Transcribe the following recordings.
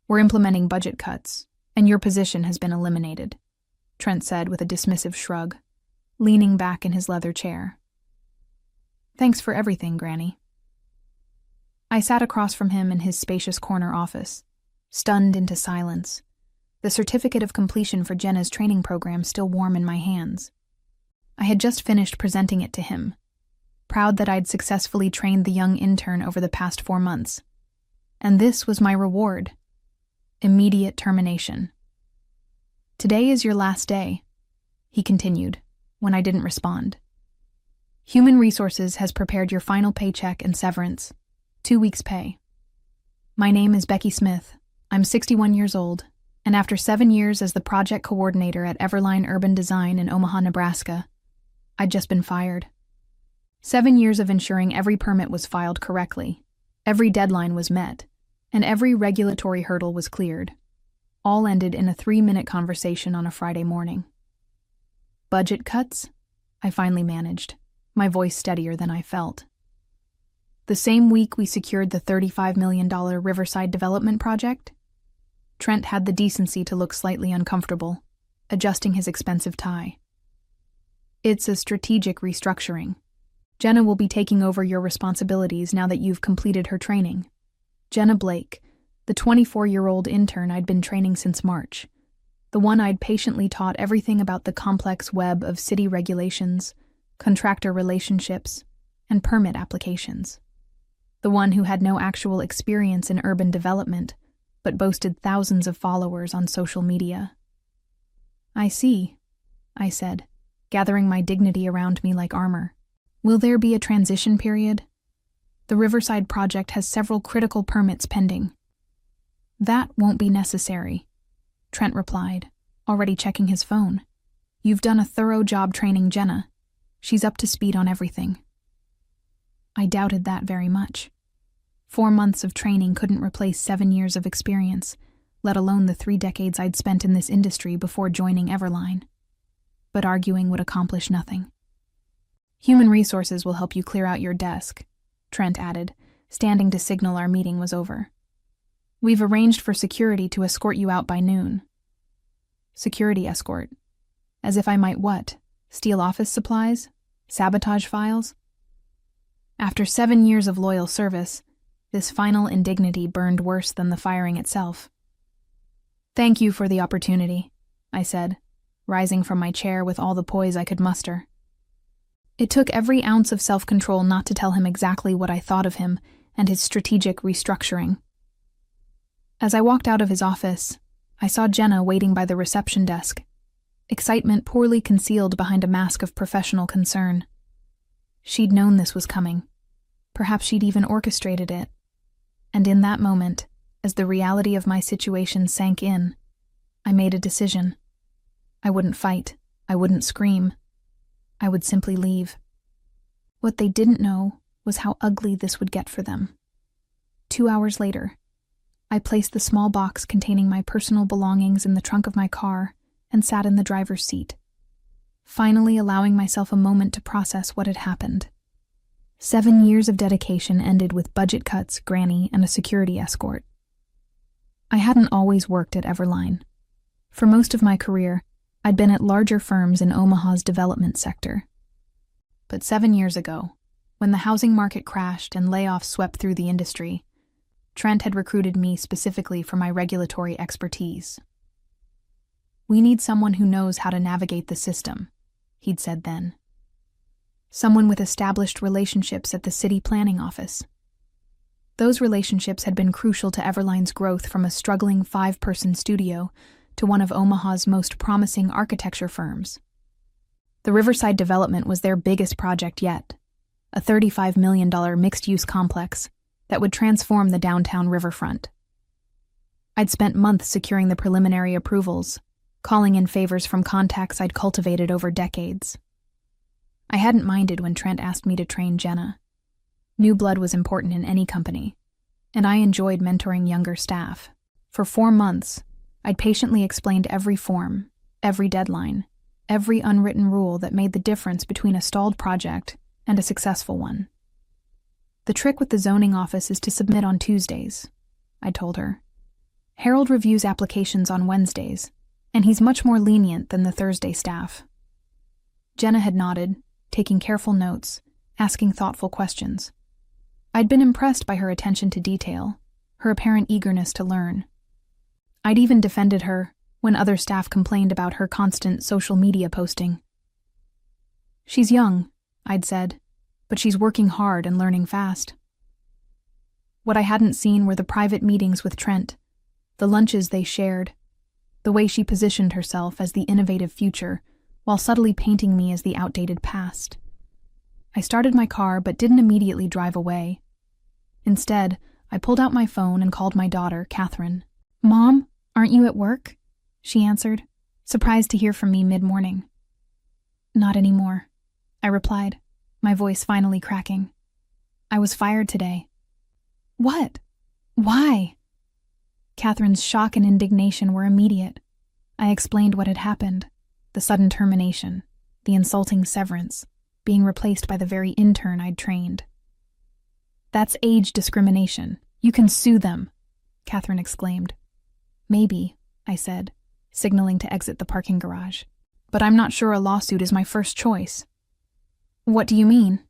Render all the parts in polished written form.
We're implementing budget cuts, and your position has been eliminated, Trent said with a dismissive shrug, leaning back in his leather chair. Thanks for everything, Granny. I sat across from him in his spacious corner office, stunned into silence, the certificate of completion for Jenna's training program still warm in my hands. I had just finished presenting it to him, proud that I'd successfully trained the young intern over the past 4 months. And this was my reward: immediate termination. Today is your last day, he continued, when I didn't respond. Human Resources has prepared your final paycheck and severance, 2 weeks' pay. My name is Becky Smith. I'm 61 years old, and after 7 years as the project coordinator at Everline Urban Design in Omaha, Nebraska, I'd just been fired. 7 years of ensuring every permit was filed correctly, every deadline was met, and every regulatory hurdle was cleared. All ended in a 3-minute conversation on a Friday morning. Budget cuts? I finally managed, my voice steadier than I felt. The same week we secured the $35 million Riverside development project, Trent had the decency to look slightly uncomfortable, adjusting his expensive tie. It's a strategic restructuring. Jenna will be taking over your responsibilities now that you've completed her training. Jenna Blake, the 24-year-old intern I'd been training since March, the one I'd patiently taught everything about the complex web of city regulations, contractor relationships, and permit applications. The one who had no actual experience in urban development, but boasted thousands of followers on social media. I see, I said, gathering my dignity around me like armor. Will there be a transition period? The Riverside project has several critical permits pending. That won't be necessary, Trent replied, already checking his phone. You've done a thorough job training Jenna. She's up to speed on everything. I doubted that very much. 4 months of training couldn't replace 7 years of experience, let alone the 3 decades I'd spent in this industry before joining Everline. But arguing would accomplish nothing. Human Resources will help you clear out your desk, Trent added, standing to signal our meeting was over. We've arranged for security to escort you out by noon. Security escort? As if I might what? Steal office supplies? Sabotage files? After 7 years of loyal service, this final indignity burned worse than the firing itself. Thank you for the opportunity, I said, rising from my chair with all the poise I could muster. It took every ounce of self-control not to tell him exactly what I thought of him and his strategic restructuring. As I walked out of his office, I saw Jenna waiting by the reception desk, excitement poorly concealed behind a mask of professional concern. She'd known this was coming. Perhaps she'd even orchestrated it. And in that moment, as the reality of my situation sank in, I made a decision. I wouldn't fight. I wouldn't scream. I would simply leave. What they didn't know was how ugly this would get for them. 2 hours later, I placed the small box containing my personal belongings in the trunk of my car and sat in the driver's seat, finally allowing myself a moment to process what had happened. 7 years of dedication ended with budget cuts, Granny, and a security escort. I hadn't always worked at Everline. For most of my career, I'd been at larger firms in Omaha's development sector. But 7 years ago, when the housing market crashed and layoffs swept through the industry, Trent had recruited me specifically for my regulatory expertise. We need someone who knows how to navigate the system, he'd said then. Someone with established relationships at the city planning office. Those relationships had been crucial to Everline's growth from a struggling 5-person studio to one of Omaha's most promising architecture firms. The Riverside development was their biggest project yet, a $35 million mixed-use complex that would transform the downtown riverfront. I'd spent months securing the preliminary approvals, calling in favors from contacts I'd cultivated over decades. I hadn't minded when Trent asked me to train Jenna. New blood was important in any company, and I enjoyed mentoring younger staff. For 4 months, I'd patiently explained every form, every deadline, every unwritten rule that made the difference between a stalled project and a successful one. The trick with the zoning office is to submit on Tuesdays, I told her. Harold reviews applications on Wednesdays, and he's much more lenient than the Thursday staff. Jenna had nodded, taking careful notes, asking thoughtful questions. I'd been impressed by her attention to detail, her apparent eagerness to learn. I'd even defended her when other staff complained about her constant social media posting. She's young, I'd said, but she's working hard and learning fast. What I hadn't seen were the private meetings with Trent, the lunches they shared, the way she positioned herself as the innovative future while subtly painting me as the outdated past. I started my car but didn't immediately drive away. Instead, I pulled out my phone and called my daughter, Catherine. "Mom, aren't you at work?" she answered, surprised to hear from me mid-morning. "Not anymore," I replied, my voice finally cracking. "I was fired today." "What? Why?" Catherine's shock and indignation were immediate. I explained what had happened, the sudden termination, the insulting severance, being replaced by the very intern I'd trained. "That's age discrimination. You can sue them," Catherine exclaimed. "Maybe," I said, signaling to exit the parking garage. "But I'm not sure a lawsuit is my first choice." "What do you mean?"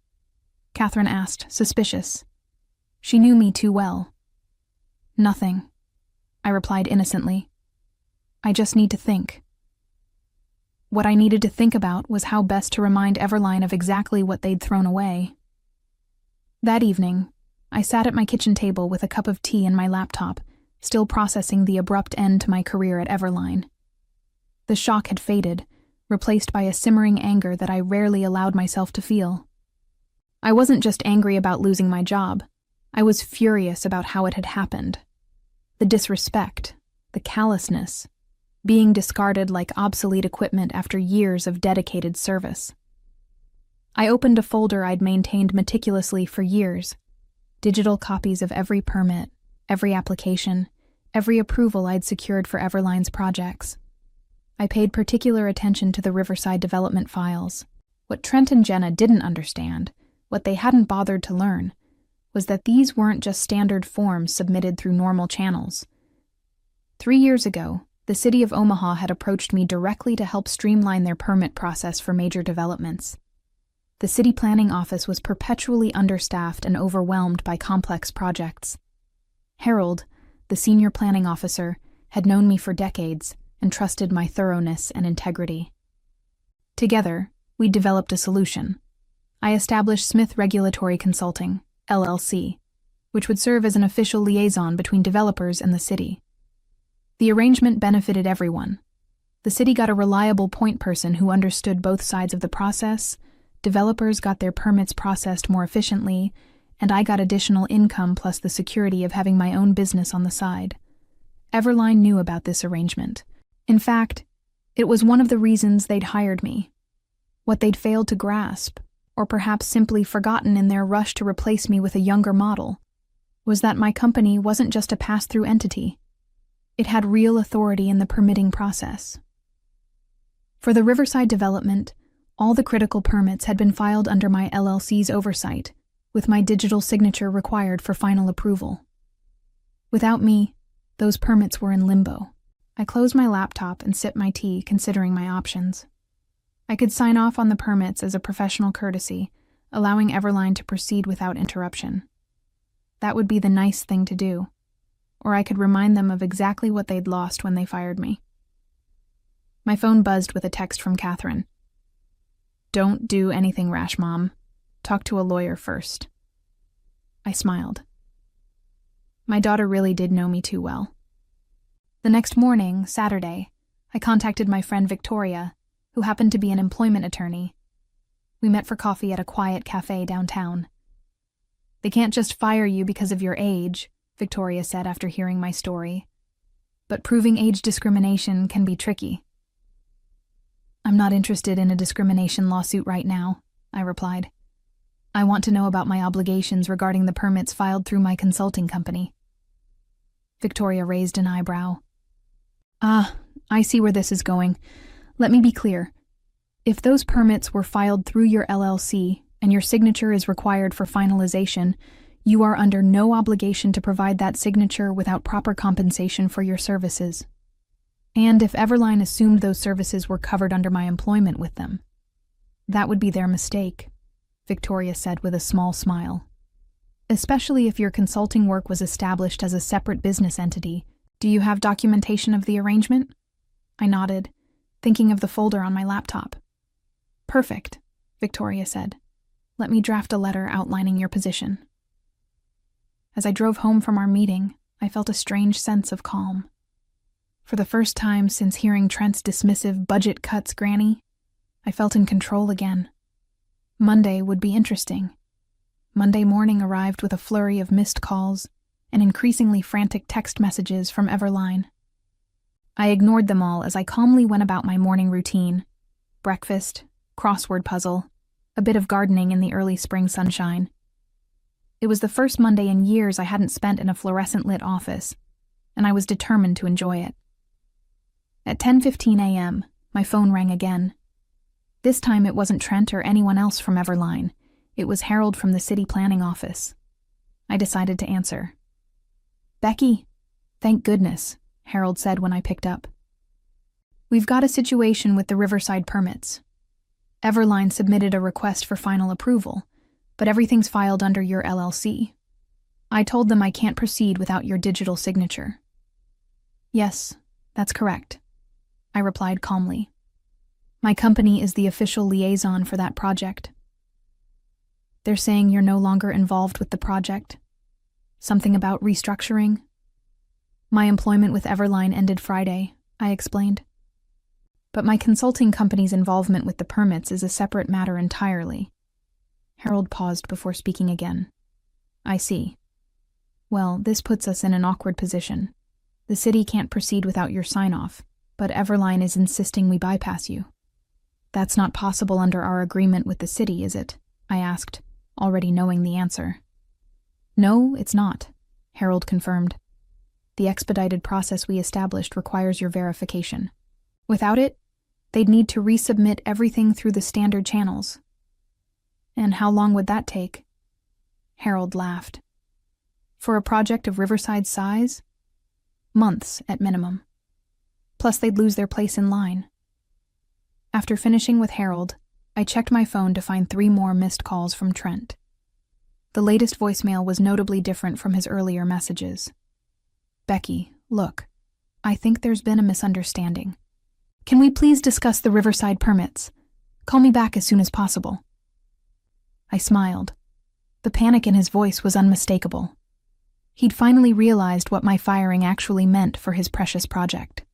Catherine asked, suspicious. She knew me too well. "Nothing," I replied innocently. "I just need to think." What I needed to think about was how best to remind Everline of exactly what they'd thrown away. That evening, I sat at my kitchen table with a cup of tea and my laptop, still processing the abrupt end to my career at Everline. The shock had faded, replaced by a simmering anger that I rarely allowed myself to feel. I wasn't just angry about losing my job. I was furious about how it had happened. The disrespect, the callousness, being discarded like obsolete equipment after years of dedicated service. I opened a folder I'd maintained meticulously for years, digital copies of every permit, every application, every approval I'd secured for Everline's projects. I paid particular attention to the Riverside development files. What Trent and Jenna didn't understand, what they hadn't bothered to learn, was that these weren't just standard forms submitted through normal channels. 3 years ago, the city of Omaha had approached me directly to help streamline their permit process for major developments. The city planning office was perpetually understaffed and overwhelmed by complex projects. Harold, the senior planning officer, had known me for decades and trusted my thoroughness and integrity. Together, we developed a solution. I established Smith Regulatory Consulting, LLC, which would serve as an official liaison between developers and the city. The arrangement benefited everyone. The city got a reliable point person who understood both sides of the process, developers got their permits processed more efficiently, and I got additional income plus the security of having my own business on the side. Everline knew about this arrangement. In fact, it was one of the reasons they'd hired me. What they'd failed to grasp, or perhaps simply forgotten in their rush to replace me with a younger model, was that my company wasn't just a pass-through entity. It had real authority in the permitting process. For the Riverside development, all the critical permits had been filed under my LLC's oversight, with my digital signature required for final approval. Without me, those permits were in limbo. I closed my laptop and sipped my tea, considering my options. I could sign off on the permits as a professional courtesy, allowing Everline to proceed without interruption. That would be the nice thing to do. Or I could remind them of exactly what they'd lost when they fired me. My phone buzzed with a text from Catherine. "Don't do anything rash, Mom. Talk to a lawyer first." I smiled. My daughter really did know me too well. The next morning, Saturday, I contacted my friend Victoria, who happened to be an employment attorney. We met for coffee at a quiet cafe downtown. "They can't just fire you because of your age," Victoria said after hearing my story. "But proving age discrimination can be tricky." "I'm not interested in a discrimination lawsuit right now," I replied. "I want to know about my obligations regarding the permits filed through my consulting company." Victoria raised an eyebrow. I see where this is going. Let me be clear. If those permits were filed through your LLC and your signature is required for finalization, You are under no obligation to provide that signature without proper compensation for your services. And if Everline assumed those services were covered under my employment with them, that would be their mistake, Victoria said with a small smile. Especially if your consulting work was established as a separate business entity. Do you have documentation of the arrangement? I nodded, thinking of the folder on my laptop. Perfect, Victoria said. Let me draft a letter outlining your position. As I drove home from our meeting, I felt a strange sense of calm. For the first time since hearing Trent's dismissive budget cuts Granny, I felt in control again. Monday would be interesting. Monday morning arrived with a flurry of missed calls and increasingly frantic text messages from Everline. I ignored them all as I calmly went about my morning routine. Breakfast, crossword puzzle, a bit of gardening in the early spring sunshine. It was the first Monday in years I hadn't spent in a fluorescent-lit office, and I was determined to enjoy it. At 10:15 a.m., my phone rang again. This time it wasn't Trent or anyone else from Everline. It was Harold from the city planning office. I decided to answer. "Becky?" "Thank goodness," Harold said when I picked up. "We've got a situation with the Riverside permits. Everline submitted a request for final approval, but everything's filed under your LLC. I told them I can't proceed without your digital signature." "Yes, that's correct," I replied calmly. "My company is the official liaison for that project." "They're saying you're no longer involved with the project. Something about restructuring?" "My employment with Everline ended Friday," I explained. "But my consulting company's involvement with the permits is a separate matter entirely." Harold paused before speaking again. "I see. Well, this puts us in an awkward position. The city can't proceed without your sign-off, but Everline is insisting we bypass you." "That's not possible under our agreement with the city, is it?" I asked, already knowing the answer. "No, it's not," Harold confirmed. "The expedited process we established requires your verification. Without it, they'd need to resubmit everything through the standard channels." "And how long would that take?" Harold laughed. "For a project of Riverside's size? Months at minimum. Plus they'd lose their place in line." After finishing with Harold, I checked my phone to find 3 more missed calls from Trent. The latest voicemail was notably different from his earlier messages. "Becky, look, I think there's been a misunderstanding. Can we please discuss the Riverside permits? Call me back as soon as possible." I smiled. The panic in his voice was unmistakable. He'd finally realized what my firing actually meant for his precious project.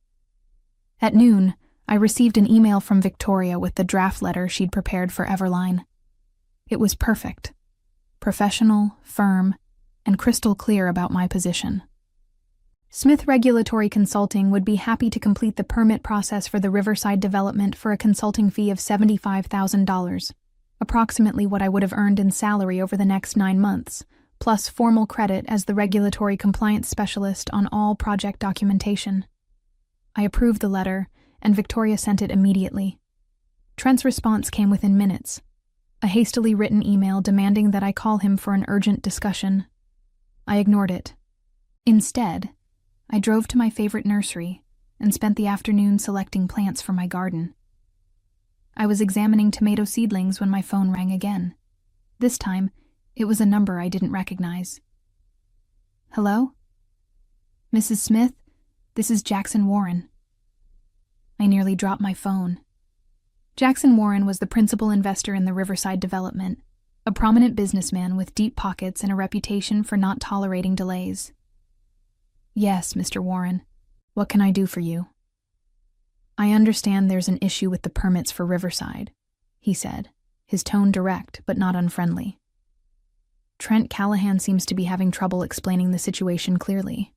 At noon, I received an email from Victoria with the draft letter she'd prepared for Everline. It was perfect. Professional, firm, and crystal clear about my position. Smith Regulatory Consulting would be happy to complete the permit process for the Riverside development for a consulting fee of $75,000, approximately what I would have earned in salary over the next 9 months, plus formal credit as the regulatory compliance specialist on all project documentation. I approved the letter, and Victoria sent it immediately. Trent's response came within minutes. A hastily written email demanding that I call him for an urgent discussion. I ignored it. Instead, I drove to my favorite nursery and spent the afternoon selecting plants for my garden. I was examining tomato seedlings when my phone rang again. This time, it was a number I didn't recognize. "Hello? Mrs. Smith, this is Jackson Warren." I nearly dropped my phone. Jackson Warren was the principal investor in the Riverside development, a prominent businessman with deep pockets and a reputation for not tolerating delays. "Yes, Mr. Warren. What can I do for you?" "I understand there's an issue with the permits for Riverside," he said, his tone direct but not unfriendly. "Trent Callahan seems to be having trouble explaining the situation clearly.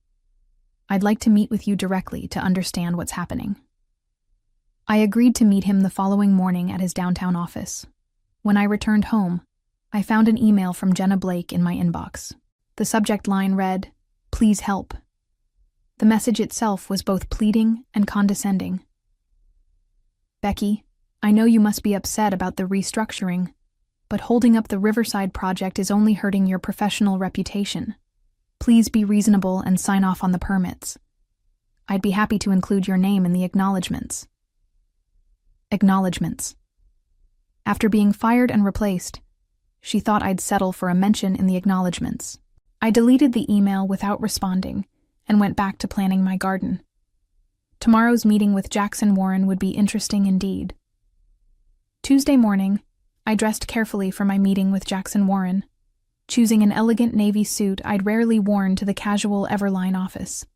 I'd like to meet with you directly to understand what's happening." I agreed to meet him the following morning at his downtown office. When I returned home, I found an email from Jenna Blake in my inbox. The subject line read, "Please help." The message itself was both pleading and condescending. "Becky, I know you must be upset about the restructuring, but holding up the Riverside project is only hurting your professional reputation. Please be reasonable and sign off on the permits. I'd be happy to include your name in the acknowledgements. Acknowledgements. After being fired and replaced, she thought I'd settle for a mention in the acknowledgements. I deleted the email without responding and went back to planning my garden. Tomorrow's meeting with Jackson Warren would be interesting indeed. Tuesday morning, I dressed carefully for my meeting with Jackson Warren, choosing an elegant navy suit I'd rarely worn to the casual Everline office.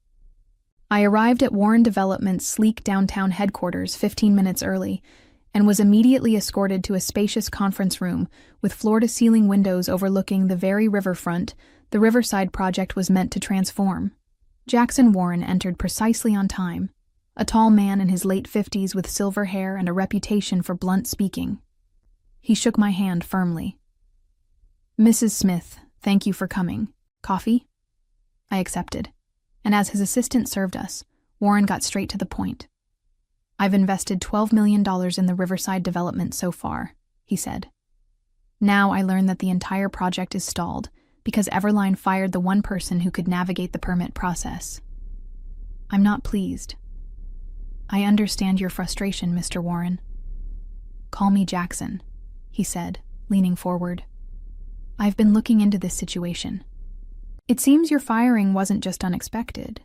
I arrived at Warren Development's sleek downtown headquarters 15 minutes early and was immediately escorted to a spacious conference room with floor-to-ceiling windows overlooking the very riverfront the Riverside project was meant to transform. Jackson Warren entered precisely on time, a tall man in his late 50s with silver hair and a reputation for blunt speaking. He shook my hand firmly. "Mrs. Smith, thank you for coming. Coffee?" I accepted, and as his assistant served us, Warren got straight to the point. "I've invested $12 million in the Riverside development so far," he said. "Now I learn that the entire project is stalled because Everline fired the one person who could navigate the permit process. I'm not pleased. I understand your frustration, Mr. Warren." "Call me Jackson," he said, leaning forward. "I've been looking into this situation. It seems your firing wasn't just unexpected.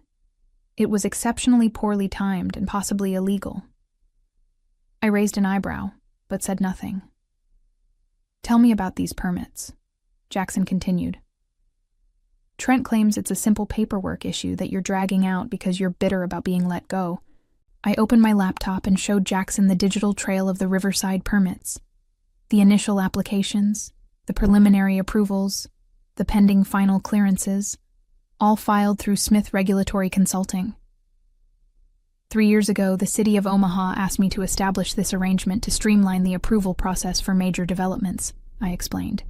It was exceptionally poorly timed and possibly illegal." I raised an eyebrow, but said nothing. "Tell me about these permits," Jackson continued. "Trent claims it's a simple paperwork issue that you're dragging out because you're bitter about being let go." I opened my laptop and showed Jackson the digital trail of the Riverside permits. The initial applications, the preliminary approvals, the pending final clearances, all filed through Smith Regulatory Consulting. 3 years ago, the city of Omaha asked me to establish this arrangement to streamline the approval process for major developments, I explained.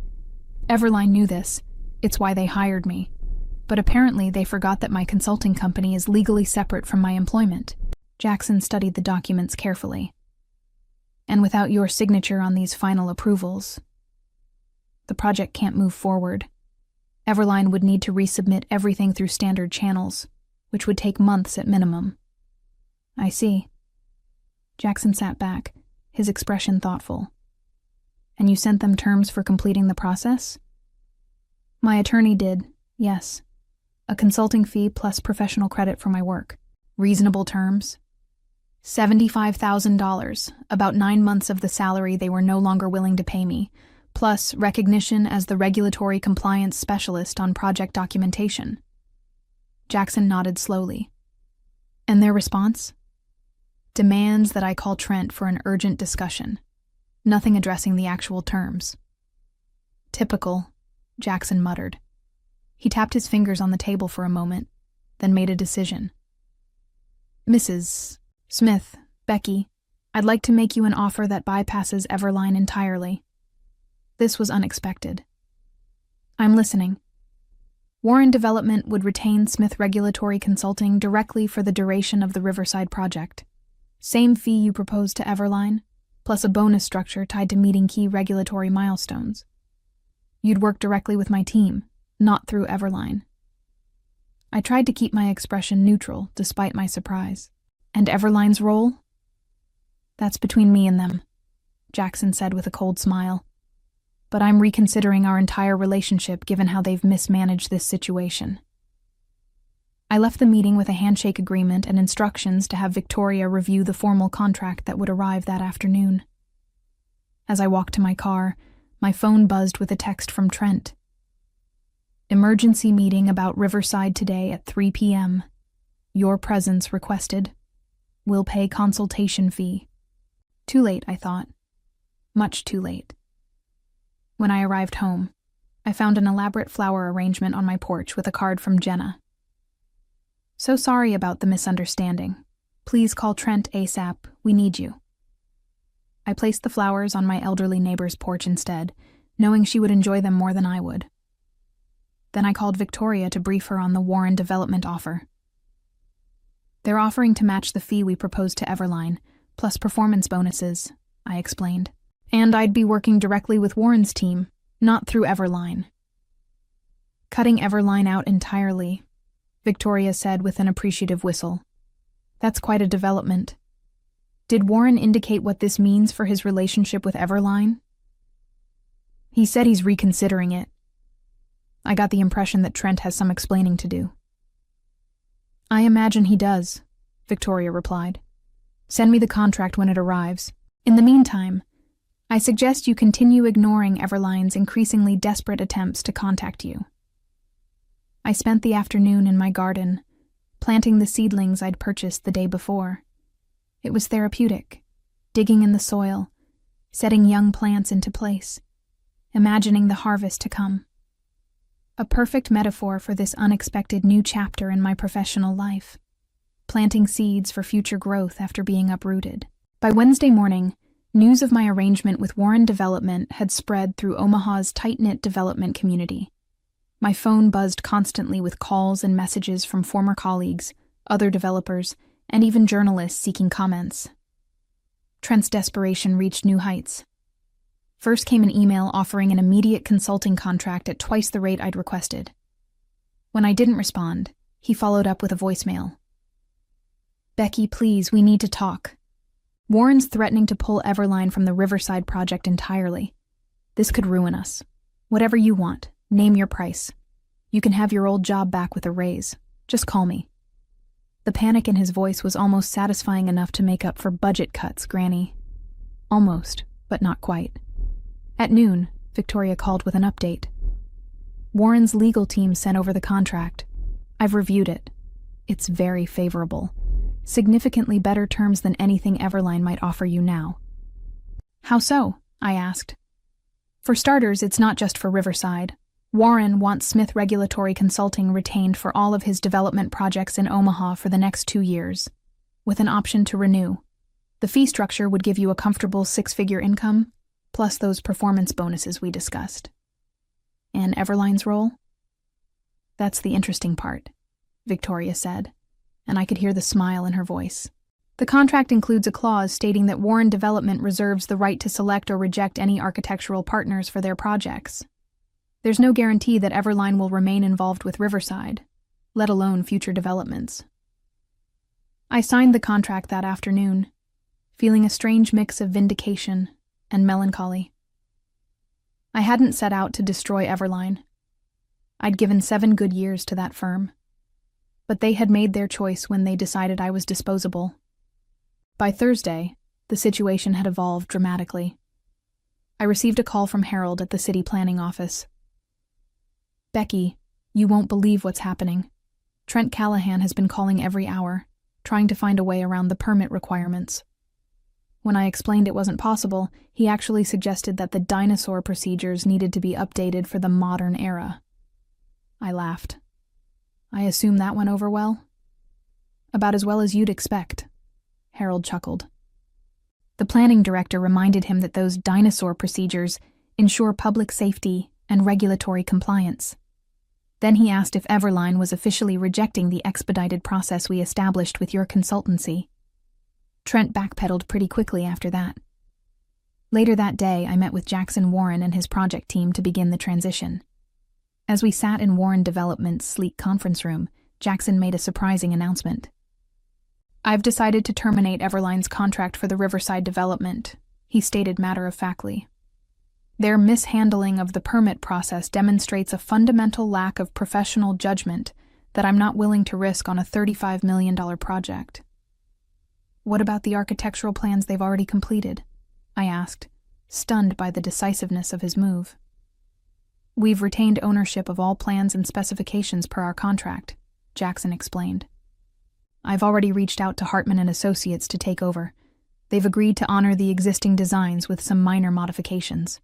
Everline knew this. It's why they hired me. But apparently they forgot that my consulting company is legally separate from my employment. Jackson studied the documents carefully. "And without your signature on these final approvals, the project can't move forward. Everline would need to resubmit everything through standard channels, which would take months at minimum." "I see." Jackson sat back, his expression thoughtful. "And you sent them terms for completing the process?" "My attorney did, yes. A consulting fee plus professional credit for my work." "Reasonable terms?" $75,000, about 9 months of the salary they were no longer willing to pay me, plus recognition as the regulatory compliance specialist on project documentation. Jackson nodded slowly. "And their response?" "Demands that I call Trent for an urgent discussion. Nothing addressing the actual terms." "Typical," Jackson muttered. He tapped his fingers on the table for a moment, then made a decision. "Mrs. Smith, Becky, I'd like to make you an offer that bypasses Everline entirely." This was unexpected. "I'm listening." Warren Development would retain Smith Regulatory Consulting directly for the duration of the Riverside project. Same fee you proposed to Everline, plus a bonus structure tied to meeting key regulatory milestones. You'd work directly with my team, not through Everline. I tried to keep my expression neutral despite my surprise. "And Everline's role?" "That's between me and them," Jackson said with a cold smile. "But I'm reconsidering our entire relationship given how they've mismanaged this situation." I left the meeting with a handshake agreement and instructions to have Victoria review the formal contract that would arrive that afternoon. As I walked to my car, my phone buzzed with a text from Trent. "Emergency meeting about Riverside today at 3 p.m. Your presence requested. Will pay consultation fee." Too late, I thought. Much too late. When I arrived home, I found an elaborate flower arrangement on my porch with a card from Jenna. "So sorry about the misunderstanding. Please call Trent ASAP. We need you." I placed the flowers on my elderly neighbor's porch instead, knowing she would enjoy them more than I would. Then I called Victoria to brief her on the Warren Development offer. "They're offering to match the fee we proposed to Everline, plus performance bonuses," I explained. And I'd be working directly with Warren's team, not through Everline. Cutting Everline out entirely, Victoria said with an appreciative whistle. That's quite a development. Did Warren indicate what this means for his relationship with Everline? He said he's reconsidering it. I got the impression that Trent has some explaining to do. I imagine he does, Victoria replied. Send me the contract when it arrives. In the meantime, I suggest you continue ignoring Everline's increasingly desperate attempts to contact you. I spent the afternoon in my garden, planting the seedlings I'd purchased the day before. It was therapeutic, digging in the soil, setting young plants into place, imagining the harvest to come. A perfect metaphor for this unexpected new chapter in my professional life, planting seeds for future growth after being uprooted. By Wednesday morning, news of my arrangement with Warren Development had spread through Omaha's tight-knit development community. My phone buzzed constantly with calls and messages from former colleagues, other developers, and even journalists seeking comments. Trent's desperation reached new heights. First came an email offering an immediate consulting contract at twice the rate I'd requested. When I didn't respond, he followed up with a voicemail. Becky, please, we need to talk. Warren's threatening to pull Everline from the Riverside project entirely. This could ruin us. Whatever you want, name your price. You can have your old job back with a raise. Just call me. The panic in his voice was almost satisfying enough to make up for budget cuts, Granny. Almost, but not quite. At noon, Victoria called with an update. Warren's legal team sent over the contract. I've reviewed it. It's very favorable. Significantly better terms than anything Everline might offer you now. How so? I asked. For starters, it's not just for Riverside. Warren wants Smith Regulatory Consulting retained for all of his development projects in Omaha for the next 2 years, with an option to renew. The fee structure would give you a comfortable 6-figure income, plus those performance bonuses we discussed. And Everline's role? That's the interesting part, Victoria said, and I could hear the smile in her voice. The contract includes a clause stating that Warren Development reserves the right to select or reject any architectural partners for their projects. There's no guarantee that Everline will remain involved with Riverside, let alone future developments. I signed the contract that afternoon, feeling a strange mix of vindication and melancholy. I hadn't set out to destroy Everline. I'd given 7 good years to that firm, but they had made their choice when they decided I was disposable. By Thursday, the situation had evolved dramatically. I received a call from Harold at the city planning office. Becky, you won't believe what's happening. Trent Callahan has been calling every hour, trying to find a way around the permit requirements. When I explained it wasn't possible, he actually suggested that the dinosaur procedures needed to be updated for the modern era. I laughed. I assume that went over well? About as well as you'd expect, Harold chuckled. The planning director reminded him that those dinosaur procedures ensure public safety and regulatory compliance. Then he asked if Everline was officially rejecting the expedited process we established with your consultancy. Trent backpedaled pretty quickly after that. Later that day, I met with Jackson Warren and his project team to begin the transition. As we sat in Warren Development's sleek conference room, Jackson made a surprising announcement. I've decided to terminate Everline's contract for the Riverside development, he stated matter-of-factly. Their mishandling of the permit process demonstrates a fundamental lack of professional judgment that I'm not willing to risk on a $35 million project. What about the architectural plans they've already completed? I asked, stunned by the decisiveness of his move. We've retained ownership of all plans and specifications per our contract, Jackson explained. I've already reached out to Hartman and Associates to take over. They've agreed to honor the existing designs with some minor modifications.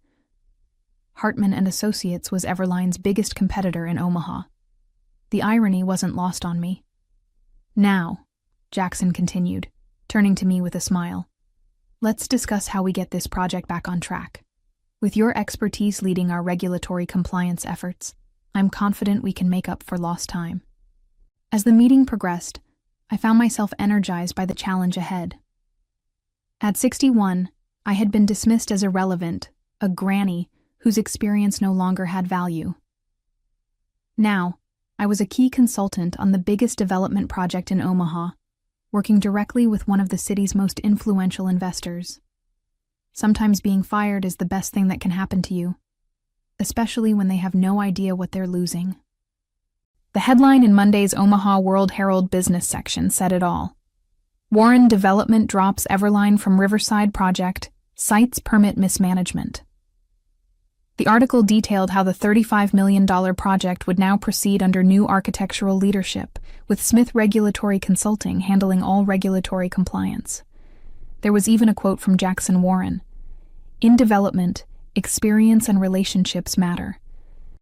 Hartman and Associates was Everline's biggest competitor in Omaha. The irony wasn't lost on me. Now, Jackson continued, turning to me with a smile, let's discuss how we get this project back on track. With your expertise leading our regulatory compliance efforts, I'm confident we can make up for lost time. As the meeting progressed, I found myself energized by the challenge ahead. At 61, I had been dismissed as irrelevant, a granny whose experience no longer had value. Now, I was a key consultant on the biggest development project in Omaha, working directly with one of the city's most influential investors. Sometimes being fired is the best thing that can happen to you, especially when they have no idea what they're losing. The headline in Monday's Omaha World-Herald business section said it all. Warren Development drops Everline from Riverside project, cites permit mismanagement. The article detailed how the $35 million project would now proceed under new architectural leadership, with Smith Regulatory Consulting handling all regulatory compliance. There was even a quote from Jackson Warren. "In development, experience and relationships matter.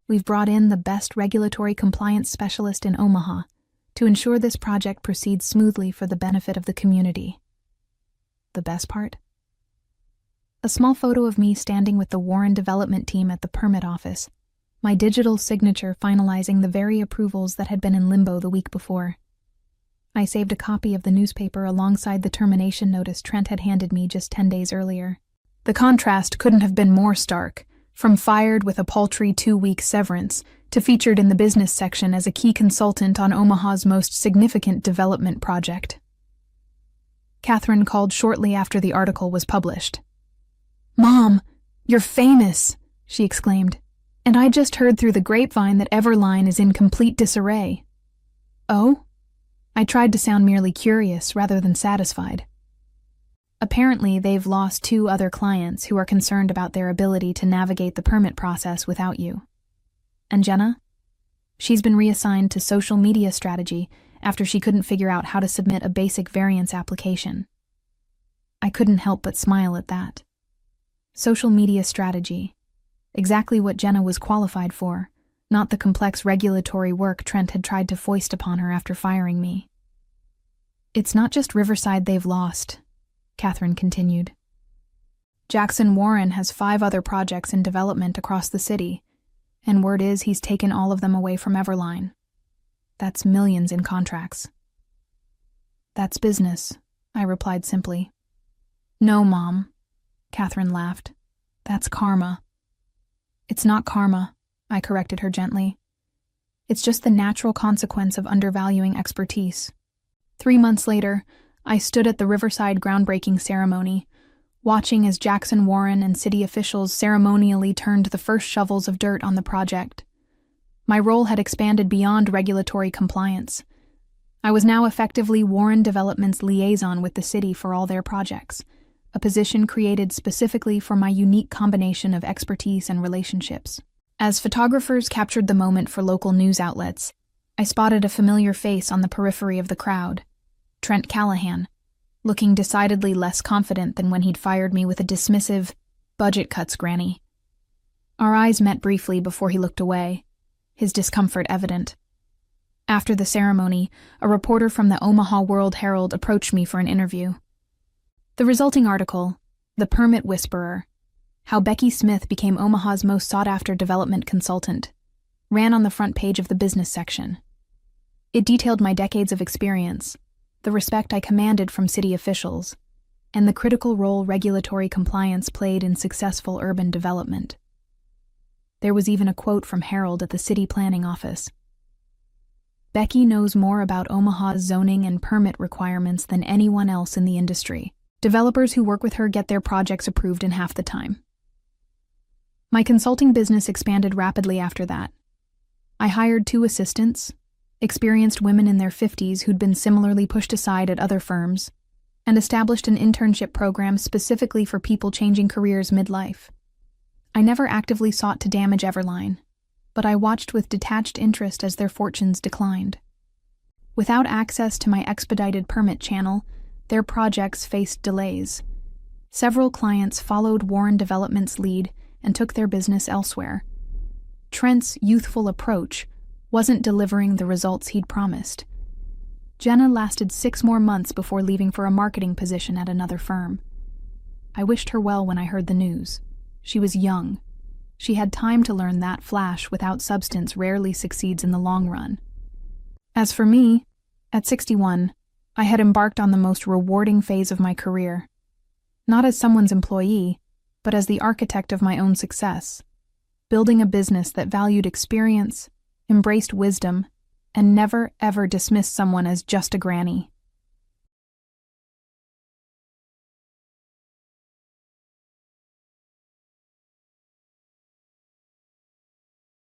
We've brought in the best regulatory compliance specialist in Omaha to ensure this project proceeds smoothly for the benefit of the community." The best part? A small photo of me standing with the Warren development team at the permit office, my digital signature finalizing the very approvals that had been in limbo the week before. I saved a copy of the newspaper alongside the termination notice Trent had handed me just 10 days earlier. The contrast couldn't have been more stark, from fired with a paltry 2-week severance to featured in the business section as a key consultant on Omaha's most significant development project. Catherine called shortly after the article was published. "Mom, you're famous," she exclaimed, "and I just heard through the grapevine that Everline is in complete disarray." "Oh?" I tried to sound merely curious rather than satisfied. "Apparently, they've lost 2 other clients who are concerned about their ability to navigate the permit process without you. And Jenna? She's been reassigned to social media strategy after she couldn't figure out how to submit a basic variance application." I couldn't help but smile at that. Social media strategy. Exactly what Jenna was qualified for, not the complex regulatory work Trent had tried to foist upon her after firing me. "It's not just Riverside they've lost," Catherine continued. "Jackson Warren has 5 other projects in development across the city, and word is he's taken all of them away from Everline. That's millions in contracts." "That's business," I replied simply. "No, Mom," Catherine laughed. "That's karma." "It's not karma," I corrected her gently. "It's just the natural consequence of undervaluing expertise." 3 months later, I stood at the Riverside groundbreaking ceremony, watching as Jackson Warren and city officials ceremonially turned the first shovels of dirt on the project. My role had expanded beyond regulatory compliance. I was now effectively Warren Development's liaison with the city for all their projects, a position created specifically for my unique combination of expertise and relationships. As photographers captured the moment for local news outlets, I spotted a familiar face on the periphery of the crowd. Trent Callahan, looking decidedly less confident than when he'd fired me with a dismissive, "Budget cuts, Granny." Our eyes met briefly before he looked away, his discomfort evident. After the ceremony, a reporter from the Omaha World-Herald approached me for an interview. The resulting article, "The Permit Whisperer: How Becky Smith Became Omaha's Most Sought-After Development Consultant," ran on the front page of the business section. It detailed my decades of experience, the respect I commanded from city officials, and the critical role regulatory compliance played in successful urban development. There was even a quote from Harold at the city planning office. "Becky knows more about Omaha's zoning and permit requirements than anyone else in the industry. Developers who work with her get their projects approved in half the time." My consulting business expanded rapidly after that. I hired 2 assistants, experienced women in their 50s who'd been similarly pushed aside at other firms, and established an internship program specifically for people changing careers midlife. I never actively sought to damage Everline, but I watched with detached interest as their fortunes declined. Without access to my expedited permit channel, their projects faced delays. Several clients followed Warren Development's lead and took their business elsewhere. Trent's youthful approach wasn't delivering the results he'd promised. Jenna lasted 6 more months before leaving for a marketing position at another firm. I wished her well when I heard the news. She was young. She had time to learn that flash without substance rarely succeeds in the long run. As for me, at 61, I had embarked on the most rewarding phase of my career. not as someone's employee, but as the architect of my own success, building a business that valued experience, embraced wisdom, and never ever dismissed someone as just a granny.